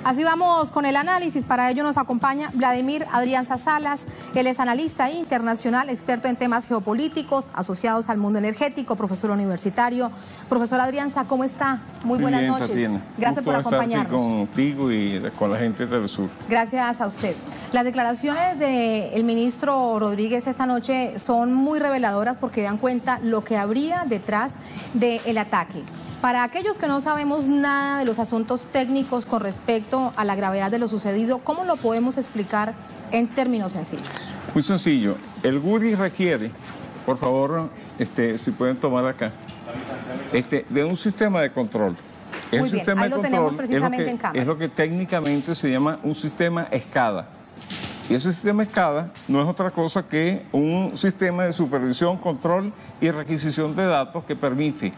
Así vamos con el análisis. Para ello nos acompaña Vladimir Adrianza Salas. Él es analista internacional, experto en temas geopolíticos asociados al mundo energético, profesor universitario. Profesor Adrianza, ¿cómo está? Muy buenas noches. Tatiana. Gracias por acompañarnos. Contigo y con la gente del sur. Gracias a usted. Las declaraciones del ministro Rodríguez esta noche son muy reveladoras porque dan cuenta lo que habría detrás del ataque. Para aquellos que no sabemos nada de los asuntos técnicos con respecto a la gravedad de lo sucedido, ¿cómo lo podemos explicar en términos sencillos? Muy sencillo. El GURI requiere, por favor, si pueden tomar acá, de un sistema de control. Muy bien, ahí lo tenemos precisamente en cámara. Es lo que técnicamente se llama un sistema SCADA. Y ese sistema SCADA no es otra cosa que un sistema de supervisión, control y requisición de datos que permite,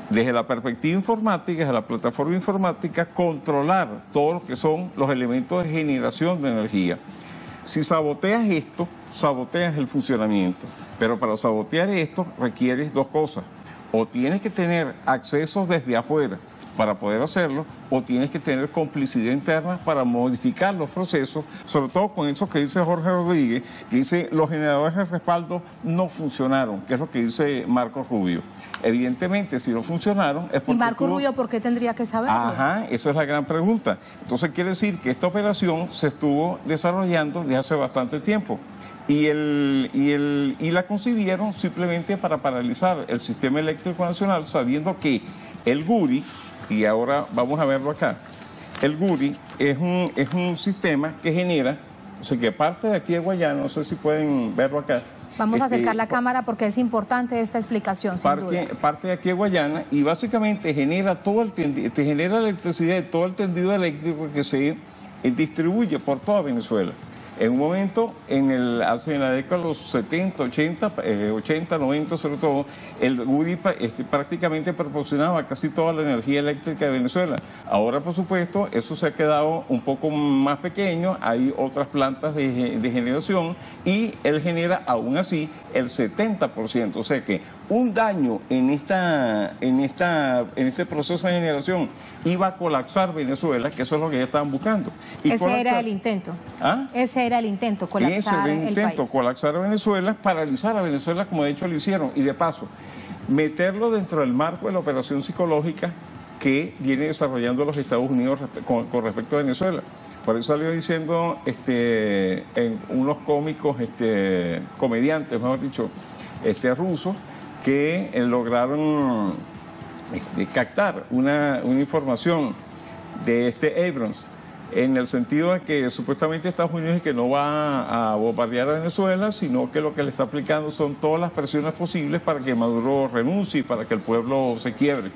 desde la perspectiva informática, desde la plataforma informática, controlar todo lo que son los elementos de generación de energía. Si saboteas esto, saboteas el funcionamiento. Pero para sabotear esto requieres dos cosas. O tienes que tener accesos desde afuera para poder hacerlo, o tienes que tener complicidad interna para modificar los procesos, sobre todo con eso que dice Jorge Rodríguez, que dice los generadores de respaldo no funcionaron, que es lo que dice Marco Rubio. Evidentemente, si no funcionaron es porque... ¿Y Marco Rubio por qué tendría que saberlo? Ajá, eso es la gran pregunta. Entonces quiere decir que esta operación se estuvo desarrollando desde hace bastante tiempo. Y la concibieron simplemente para paralizar el sistema eléctrico nacional, sabiendo que el GURI, y ahora vamos a verlo acá, el GURI es un sistema que genera, o sea, que parte de aquí de Guayana, no sé si pueden verlo acá. Vamos a acercar la cámara porque es importante esta explicación, sin duda. Parte de aquí de Guayana y básicamente genera genera electricidad, todo el tendido eléctrico que se distribuye por toda Venezuela. En un momento, hace la década de los 70, 80, 90 sobre todo, el GURI prácticamente proporcionaba casi toda la energía eléctrica de Venezuela. Ahora, por supuesto, eso se ha quedado un poco más pequeño, hay otras plantas de generación y él genera aún así el 70%. O sea que un daño en este proceso de generación iba a colapsar Venezuela, que eso es lo que ellos estaban buscando. Ese era el intento. ¿Ah? Ese era el intento, colapsar el país. Colapsar a Venezuela, paralizar a Venezuela, como de hecho lo hicieron. Y de paso, meterlo dentro del marco de la operación psicológica que viene desarrollando los Estados Unidos con respecto a Venezuela. Por eso salió diciendo en unos cómicos, comediantes, mejor dicho, rusos, que lograron captar una información de Abrams, en el sentido de que supuestamente Estados Unidos que no va a bombardear a Venezuela, sino que lo que le está aplicando son todas las presiones posibles para que Maduro renuncie y para que el pueblo se quiebre.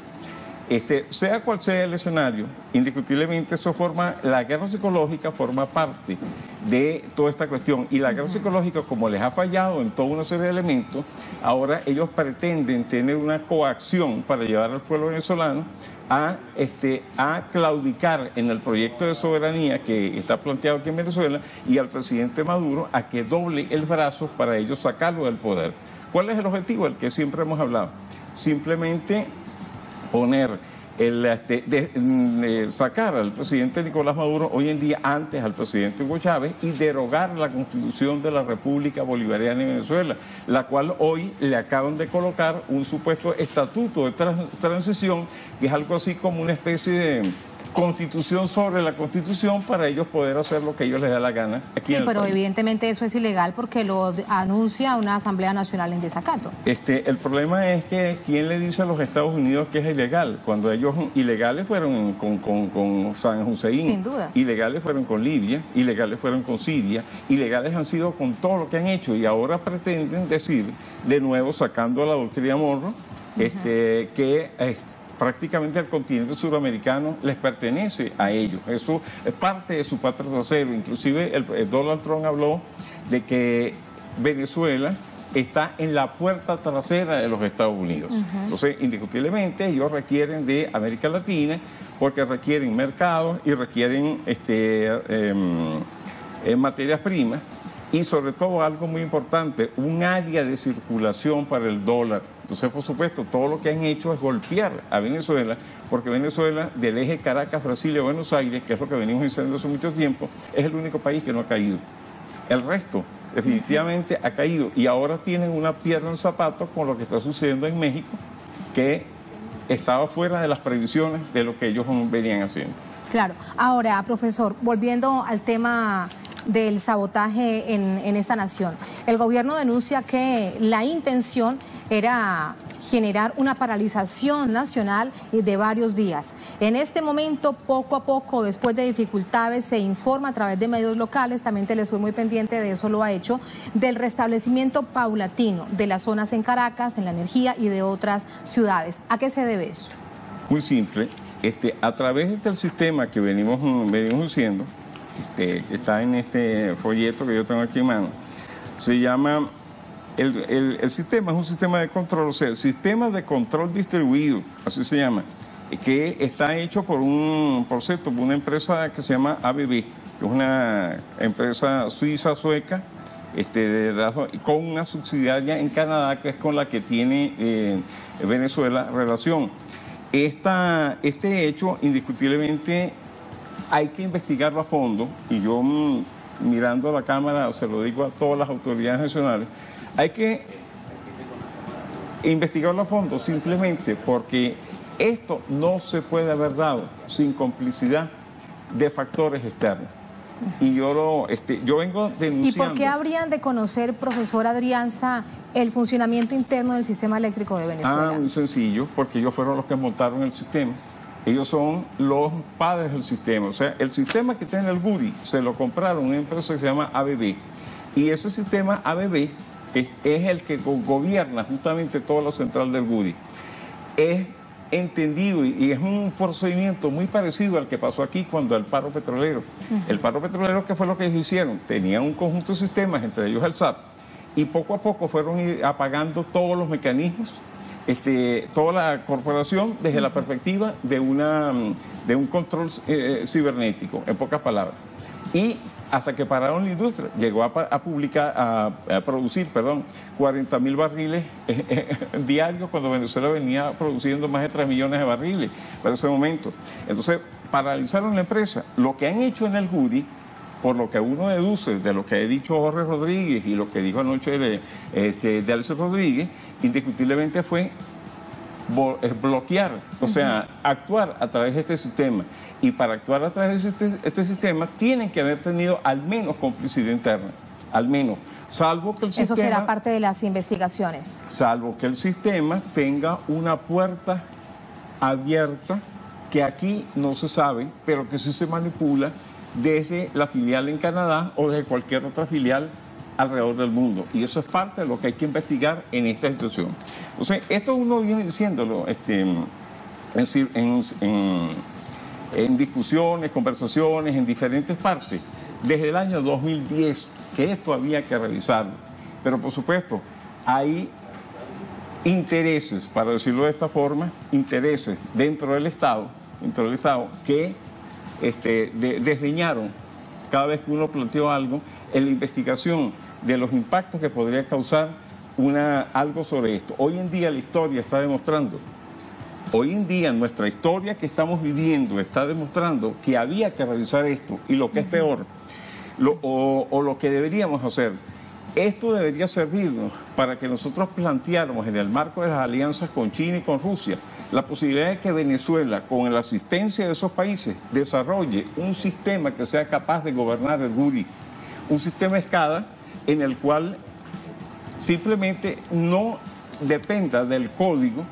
Sea cual sea el escenario, indiscutiblemente la guerra psicológica forma parte de toda esta cuestión. Y la guerra psicológica, como les ha fallado en toda una serie de elementos, ahora ellos pretenden tener una coacción para llevar al pueblo venezolano a claudicar en el proyecto de soberanía que está planteado aquí en Venezuela y al presidente Maduro a que doble el brazo para ellos sacarlo del poder. ¿Cuál es el objetivo? El que siempre hemos hablado. Simplemente poner sacar al presidente Nicolás Maduro hoy en día antes al presidente Hugo Chávez y derogar la Constitución de la República Bolivariana de Venezuela, la cual hoy le acaban de colocar un supuesto estatuto de transición, que es algo así como una especie de constitución sobre la constitución para ellos poder hacer lo que ellos les da la gana aquí en el pero país. Evidentemente eso es ilegal porque lo anuncia una Asamblea Nacional en desacato. El problema es que ¿quién le dice a los Estados Unidos que es ilegal? Cuando ellos ilegales fueron con San Hussein, sin duda. Ilegales fueron con Libia, ilegales fueron con Siria, ilegales han sido con todo lo que han hecho y ahora pretenden decir, de nuevo sacando la doctrina Monroe, prácticamente el continente suramericano les pertenece a ellos. Eso es parte de su patria trasera. Inclusive Donald Trump habló de que Venezuela está en la puerta trasera de los Estados Unidos. Entonces, indiscutiblemente, ellos requieren de América Latina porque requieren mercados y requieren materias primas y sobre todo algo muy importante, un área de circulación para el dólar. Entonces, por supuesto, todo lo que han hecho es golpear a Venezuela, porque Venezuela, del eje Caracas, Brasilia, Buenos Aires, que es lo que venimos diciendo hace mucho tiempo, es el único país que no ha caído. El resto definitivamente ha caído y ahora tienen una piedra en el zapato con lo que está sucediendo en México, que estaba fuera de las previsiones de lo que ellos venían haciendo. Claro. Ahora, profesor, volviendo al tema del sabotaje en esta nación, el gobierno denuncia que la intención era generar una paralización nacional de varios días. En este momento, poco a poco, después de dificultades, se informa a través de medios locales, también Telesur muy pendiente de eso lo ha hecho, del restablecimiento paulatino de las zonas en Caracas, en la energía y de otras ciudades. ¿A qué se debe eso? Muy simple, a través del sistema que venimos haciendo, que está en este folleto que yo tengo aquí en mano, se llama... El sistema es un sistema de control, o sea, el sistema de control distribuido, así se llama, que está hecho por una empresa que se llama ABB, que es una empresa suiza-sueca, con una subsidiaria en Canadá, que es con la que tiene Venezuela relación. Este hecho, indiscutiblemente, hay que investigarlo a fondo, y yo mirando a la Cámara se lo digo a todas las autoridades nacionales. Hay que investigarlo a fondo simplemente porque esto no se puede haber dado sin complicidad de factores externos. Y yo vengo denunciando... ¿Y por qué habrían de conocer, profesor Adrianza, el funcionamiento interno del sistema eléctrico de Venezuela? Muy sencillo, porque ellos fueron los que montaron el sistema. Ellos son los padres del sistema. O sea, el sistema que tiene el GUDI se lo compraron una empresa que se llama ABB. Y ese sistema ABB... es el que gobierna justamente toda la central del GUDI. Es entendido y es un procedimiento muy parecido al que pasó aquí cuando el paro petrolero. El paro petrolero, ¿qué fue lo que ellos hicieron? Tenían un conjunto de sistemas, entre ellos el SAP, y poco a poco fueron apagando todos los mecanismos, toda la corporación desde la perspectiva de un control cibernético, en pocas palabras. Y hasta que pararon la industria, llegó a producir 40.000 barriles diarios cuando Venezuela venía produciendo más de 3 millones de barriles para ese momento. Entonces, paralizaron la empresa. Lo que han hecho en el GUDI, por lo que uno deduce de lo que ha dicho Jorge Rodríguez y lo que dijo anoche de Alce Rodríguez, indiscutiblemente fue bloquear, o sea, actuar a través de este sistema. Y para actuar a través de este sistema tienen que haber tenido al menos complicidad interna, al menos, salvo que el sistema... Eso será parte de las investigaciones. Salvo que el sistema tenga una puerta abierta que aquí no se sabe, pero que sí se manipula desde la filial en Canadá o desde cualquier otra filial alrededor del mundo. Y eso es parte de lo que hay que investigar en esta situación. Entonces, esto uno viene diciéndolo en discusiones, conversaciones, en diferentes partes, desde el año 2010, que esto había que revisarlo. Pero, por supuesto, hay intereses, para decirlo de esta forma, intereses dentro del Estado que desdeñaron cada vez que uno planteó algo en la investigación de los impactos que podría causar algo sobre esto. Hoy en día la historia está demostrando, nuestra historia que estamos viviendo está demostrando que había que revisar esto, y lo que es peor, lo que deberíamos hacer, esto debería servirnos para que nosotros planteáramos en el marco de las alianzas con China y con Rusia la posibilidad de que Venezuela, con la asistencia de esos países, desarrolle un sistema que sea capaz de gobernar el GUDI, un sistema escala en el cual simplemente no dependa del código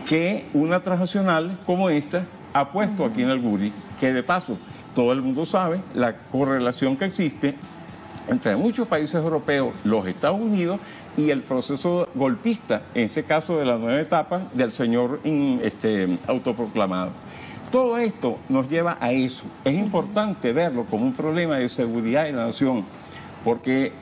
que una transnacional como esta ha puesto aquí en el GUDI, que de paso todo el mundo sabe la correlación que existe entre muchos países europeos, los Estados Unidos y el proceso golpista, en este caso de la nueva etapa del señor autoproclamado. Todo esto nos lleva a eso. Es importante verlo como un problema de seguridad de la nación, porque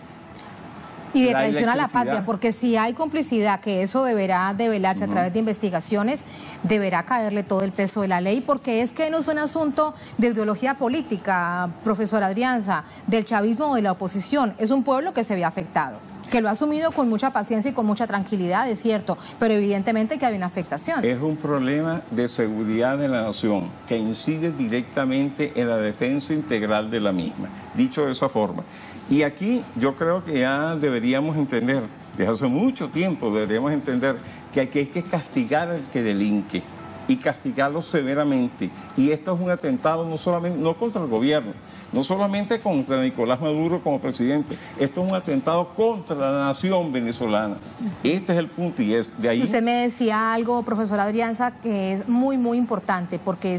Y de traición a la patria, porque si hay complicidad, que eso deberá develarse a través de investigaciones, deberá caerle todo el peso de la ley, porque es que no es un asunto de ideología política, profesor Adrianza, del chavismo o de la oposición, es un pueblo que se ve afectado, que lo ha asumido con mucha paciencia y con mucha tranquilidad, es cierto, pero evidentemente que hay una afectación. Es un problema de seguridad de la nación que incide directamente en la defensa integral de la misma, dicho de esa forma. Y aquí yo creo que ya deberíamos entender, desde hace mucho tiempo deberíamos entender que aquí hay que castigar al que delinque y castigarlo severamente. Y esto es un atentado no solamente, no contra el gobierno, no solamente contra Nicolás Maduro como presidente, esto es un atentado contra la nación venezolana. Este es el punto y es de ahí. Usted me decía algo, profesor Adrianza, que es muy, muy importante, porque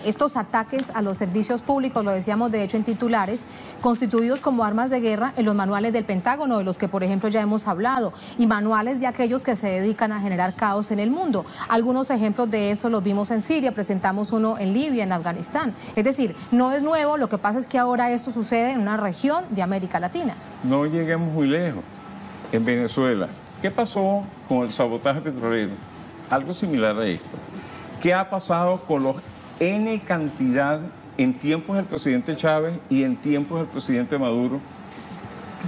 estos ataques a los servicios públicos, lo decíamos de hecho en titulares, constituidos como armas de guerra en los manuales del Pentágono, de los que por ejemplo ya hemos hablado, y manuales de aquellos que se dedican a generar caos en el mundo. Algunos ejemplos de eso los vimos en Siria, presentamos uno en Libia, en Afganistán. Es decir, no es nuevo, lo que pasa es que ahora esto sucede en una región de América Latina. No lleguemos muy lejos. En Venezuela, ¿qué pasó con el sabotaje petrolero? Algo similar a esto. ¿Qué ha pasado con los N cantidad en tiempos del presidente Chávez y en tiempos del presidente Maduro?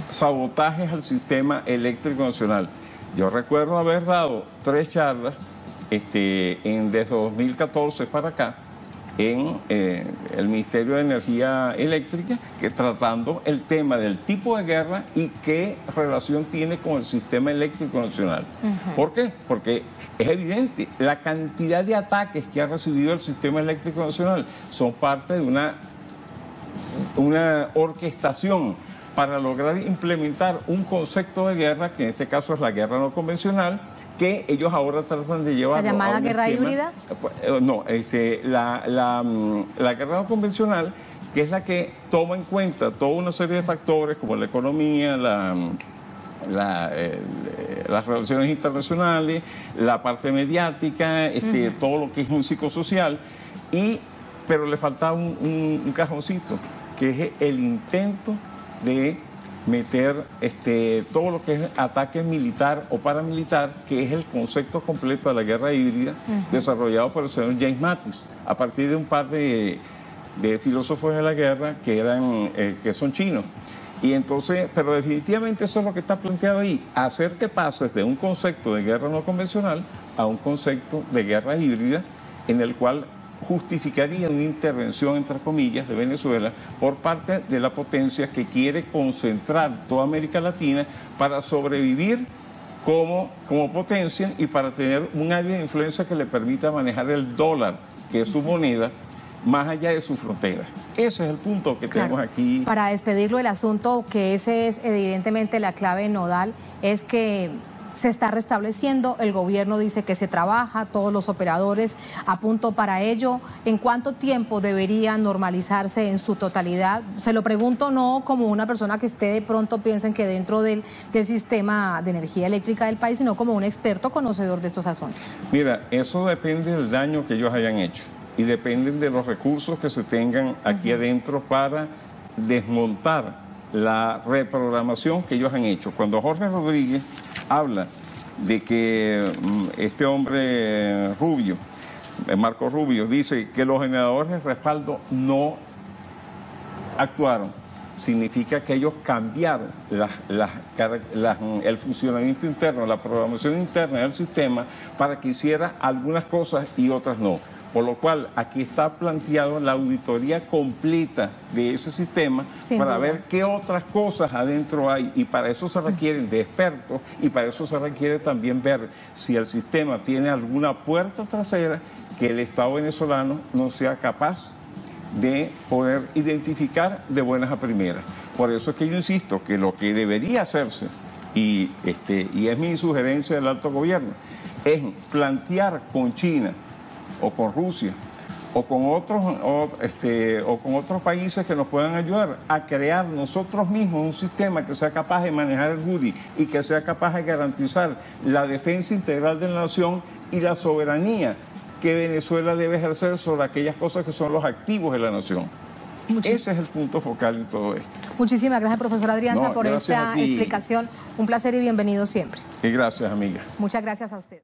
Sabotajes al sistema eléctrico nacional. Yo recuerdo haber dado 3 charlas desde 2014 para acá en el Ministerio de Energía Eléctrica, que tratando el tema del tipo de guerra y qué relación tiene con el sistema eléctrico nacional. ¿Por qué? Porque es evidente, la cantidad de ataques que ha recibido el sistema eléctrico nacional son parte de una orquestación para lograr implementar un concepto de guerra, que en este caso es la guerra no convencional, que ellos ahora tratan de llevar. ¿La llamada guerra híbrida? No, la guerra no convencional, que es la que toma en cuenta toda una serie de factores como la economía, las relaciones internacionales, la parte mediática, todo lo que es un psicosocial, pero le falta un cajoncito, que es el intento de meter todo lo que es ataque militar o paramilitar, que es el concepto completo de la guerra híbrida, desarrollado por el señor James Mattis, a partir de un par de filósofos de la guerra que son chinos. Y entonces, pero definitivamente eso es lo que está planteado ahí, hacer que pases de un concepto de guerra no convencional a un concepto de guerra híbrida, en el cual justificaría una intervención, entre comillas, de Venezuela por parte de la potencia que quiere concentrar toda América Latina para sobrevivir como potencia y para tener un área de influencia que le permita manejar el dólar, que es su moneda, más allá de sus fronteras. Ese es el punto que tenemos aquí. Para despedirlo del asunto, que ese es evidentemente la clave nodal, es que se está restableciendo, el gobierno dice que se trabaja, todos los operadores a punto para ello. ¿En cuánto tiempo debería normalizarse en su totalidad? Se lo pregunto no como una persona que esté de pronto piensen que dentro del sistema de energía eléctrica del país, sino como un experto conocedor de estos asuntos. Mira, eso depende del daño que ellos hayan hecho y dependen de los recursos que se tengan aquí adentro para desmontar la reprogramación que ellos han hecho. Cuando Jorge Rodríguez habla de que este hombre Rubio, Marco Rubio, dice que los generadores de respaldo no actuaron, significa que ellos cambiaron el funcionamiento interno, la programación interna del sistema para que hiciera algunas cosas y otras no. Por lo cual, aquí está planteado la auditoría completa de ese sistema para ver qué otras cosas adentro hay. Y para eso se requieren de expertos y para eso se requiere también ver si el sistema tiene alguna puerta trasera que el Estado venezolano no sea capaz de poder identificar de buenas a primeras. Por eso es que yo insisto que lo que debería hacerse, y es mi sugerencia del alto gobierno, es plantear con China o con Rusia, o con otros países que nos puedan ayudar a crear nosotros mismos un sistema que sea capaz de manejar el Goody y que sea capaz de garantizar la defensa integral de la nación y la soberanía que Venezuela debe ejercer sobre aquellas cosas que son los activos de la nación. Ese es el punto focal en todo esto. Muchísimas gracias, profesor Adrianza, por esta a ti. explicación. Un placer y bienvenido siempre. Y gracias, amiga. Muchas gracias a usted.